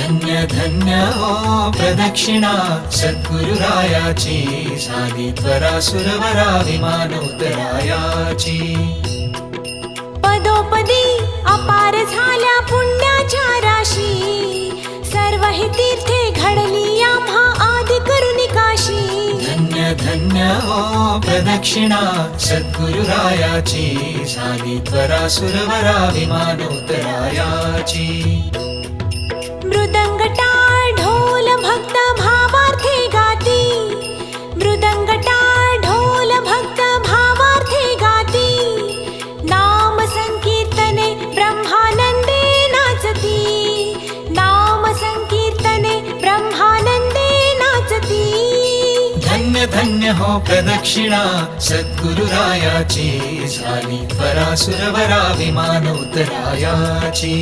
धन्य धन्य हो प्रदक्षिणा सद्गुरुरायाची, झाली त्वरा सुरवरा विमान उतरायाची. पदोपदी अपार झाल्या पुण्याच्या राशी, सर्व ही तीर्थे घडली आम्हा आदि करुणी काशी. धन्य धन्य हो प्रदक्षिणा सद्गुरुरायाची, झाली त्वरा सुरवरा विमान उतरायाची. मृदंग टाळ ढोल भक्त भावार्थे गाती, मृदंग टाळ ढोल भक्त भावार्थे गाती. नाम संकीर्तने ब्रह्मानंदे नाचती, नाम संकीर्तने ब्रह्मानंदे नाचती. धन्य धन्य हो प्रदक्षिणा सद्गुरुरायाची, झाली त्वरा सुरवरा विमान उतरायाची.